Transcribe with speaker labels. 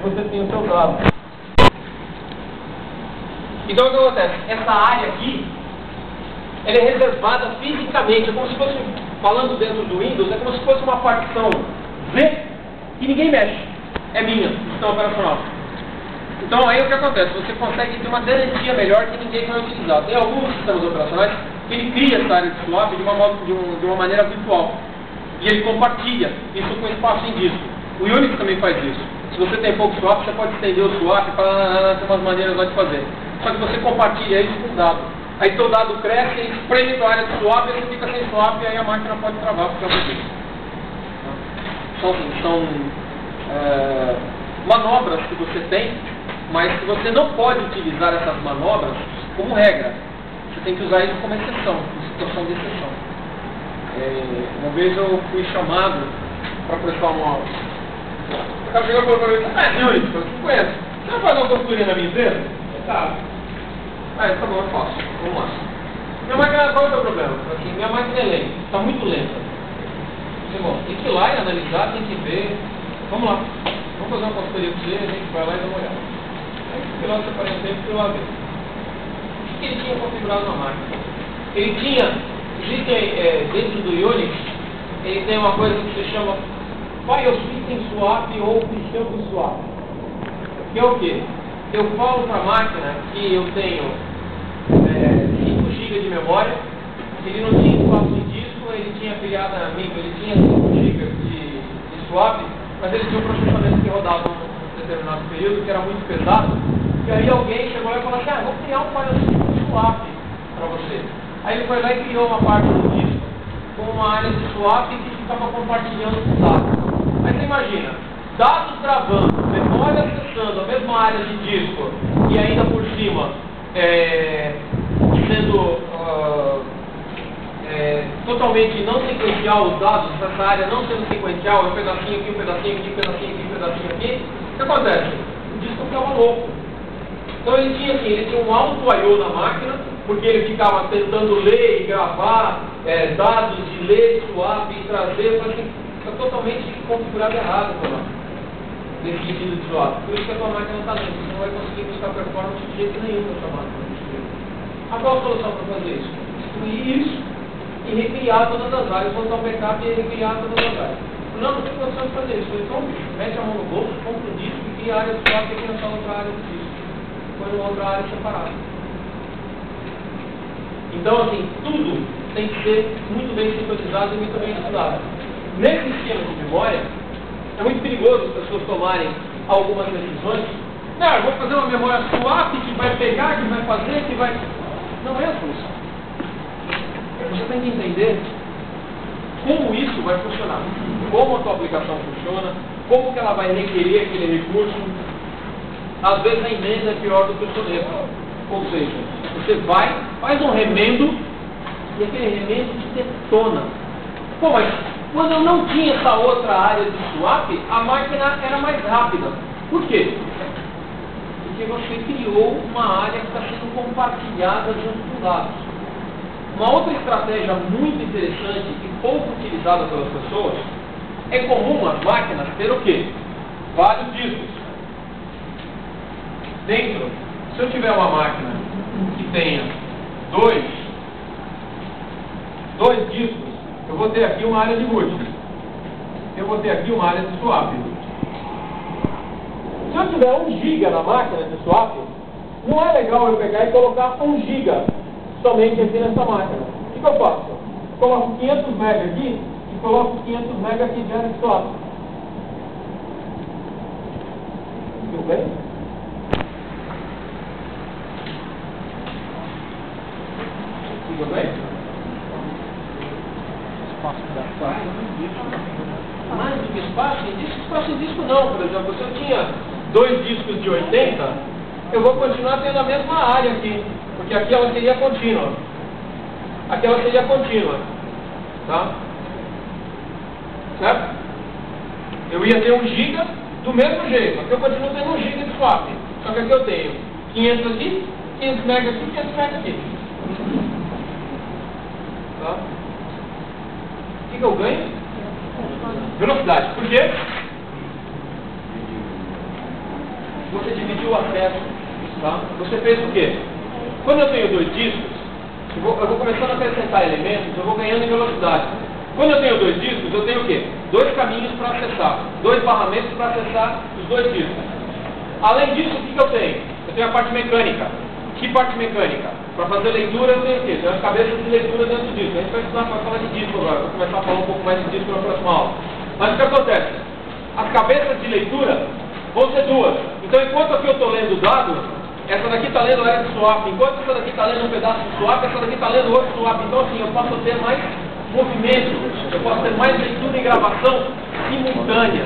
Speaker 1: você tem o seu dado. Então o que acontece? Essa área aqui, ela é reservada fisicamente, é como se fosse, falando dentro do Windows, é como se fosse uma partição Z que ninguém mexe. É minha, sistema operacional. Então aí o que acontece? Você consegue ter uma garantia melhor que ninguém vai utilizar. Tem alguns sistemas operacionais que ele cria essa área de swap de uma maneira virtual. E ele compartilha isso com espaço em disco. O Unix também faz isso. Se você tem pouco swap, você pode estender o swap para ter umas maneiras lá de fazer. Só que você compartilha isso com o dado. Aí teu dado cresce, ele espreme a área de swap, e você fica sem swap, e aí a máquina pode travar por causa disso. São manobras que você tem, mas que você não pode utilizar essas manobras como regra. Você tem que usar isso como exceção, como situação de exceção. Uma vez eu fui chamado para prestar uma aula. O cara chegou e falou para mim, Yuri, você não conhece. Você vai fazer uma consultoria na minha empresa? Tá. Tá bom, eu faço. Vamos lá. Minha máquina, qual é o teu problema? Assim, minha máquina é lenta, está muito lenta. Bom, tem que ir lá e analisar, tem que ver. Vamos lá. Vamos fazer uma consultoria para você, a gente vai lá e dá uma olhada. Aí eu fui lá, separei um tempo e fui lá ver. O que ele tinha configurado na máquina? Ele tinha, dentro do Unix, ele tem uma coisa que se chama File System Swap ou Pre-Shuffle Swap. Que é o quê? Eu falo para a máquina que eu tenho 5 GB de memória, ele não tinha espaço em disco, ele tinha criadamente, ele tinha 5 GB de swap, mas ele tinha um processamento que rodava num determinado período, que era muito pesado, e aí alguém chegou lá e falou assim, vou criar um file system swap para você. Aí ele foi lá e criou uma parte do disco com uma área de swap que ficava compartilhando os dados. Aí você imagina, dados gravando, memória acessando a mesma área de disco e ainda por cima sendo totalmente não sequencial os dados, essa área não sendo sequencial, é um pedacinho aqui, um pedacinho aqui, um pedacinho aqui, um pedacinho aqui. O que acontece? O disco ficava louco. Então ele tinha um alto I/O na máquina, porque ele ficava tentando ler e gravar dados de ler, swap e trazer, mas está totalmente configurado errado para nesse sentido de swap. Por isso que a tua máquina está lenta, você não vai conseguir buscar performance de jeito nenhum na sua máquina. Qual a solução para fazer isso? Destruir isso e recriar todas as áreas, botar um backup e recriar todas as áreas. Não tem condição de fazer isso. Então, mete a mão no bolso, compra o disco e cria a área de swap aqui nessa outra área do disco. Põe numa outra área separada. Então, assim, tudo tem que ser muito bem sintonizado e muito bem estudado. Nesse esquema de memória, é muito perigoso as pessoas tomarem algumas decisões. Não, eu vou fazer uma memória swap que vai pegar, que vai fazer, que vai... Não é a solução. Você tem que entender como isso vai funcionar. Como a tua aplicação funciona, como que ela vai requerer aquele recurso. Às vezes a emenda é pior do que o soneto. Ou seja, você vai, faz um remendo e aquele remendo te detona. Pô, mas quando eu não tinha essa outra área de swap, a máquina era mais rápida. Por quê? Porque você criou uma área que está sendo compartilhada junto com dados. Uma outra estratégia muito interessante e pouco utilizada pelas pessoas, é comum as máquinas ter o quê? Vários discos. Dentro, se eu tiver uma máquina que tenha dois discos, eu vou ter aqui uma área de boot. Eu vou ter aqui uma área de swap. Se eu tiver 1 GB na máquina de swap, não é legal eu pegar e colocar 1 GB somente aqui nessa máquina. O que eu faço? Eu coloco 500 MB aqui e coloco 500 MB aqui de área de swap. Tudo bem? Tudo bem? Espaço da mais do que espaço em disco não, por exemplo. Se eu tinha 2 discos de 80, eu vou continuar tendo a mesma área aqui, porque aqui ela seria contínua. Aqui ela seria contínua. Tá? Certo? Eu ia ter 1 GB do mesmo jeito. Aqui eu continuo tendo 1 GB de swap. Só que aqui eu tenho 500 aqui, 500 MB aqui, 500 MB aqui. Tá? O que eu ganho? Velocidade. Por quê?
Speaker 2: você dividiu o acesso. Tá? Você fez o quê? Quando eu tenho dois discos, eu vou começando a acrescentar elementos, eu vou ganhando em velocidade. Quando eu tenho dois discos, eu tenho o quê? Dois caminhos para acessar, dois barramentos para acessar os dois discos. Além disso, o que eu tenho? Eu tenho a parte mecânica. Que parte mecânica? Para fazer leitura, eu tenho o quê? Tenho as cabeças de leitura dentro do disco. A gente vai estudar para falar de disco agora, vou começar a falar um pouco mais de disco na próxima aula. Mas o que acontece? As cabeças de leitura vão ser duas. Então, enquanto aqui eu estou lendo o dado, essa daqui está lendo área de swap. Enquanto essa daqui está lendo um pedaço de swap, essa daqui está lendo outro swap. Então, assim, eu posso ter mais movimento, eu posso ter mais leitura e gravação simultânea.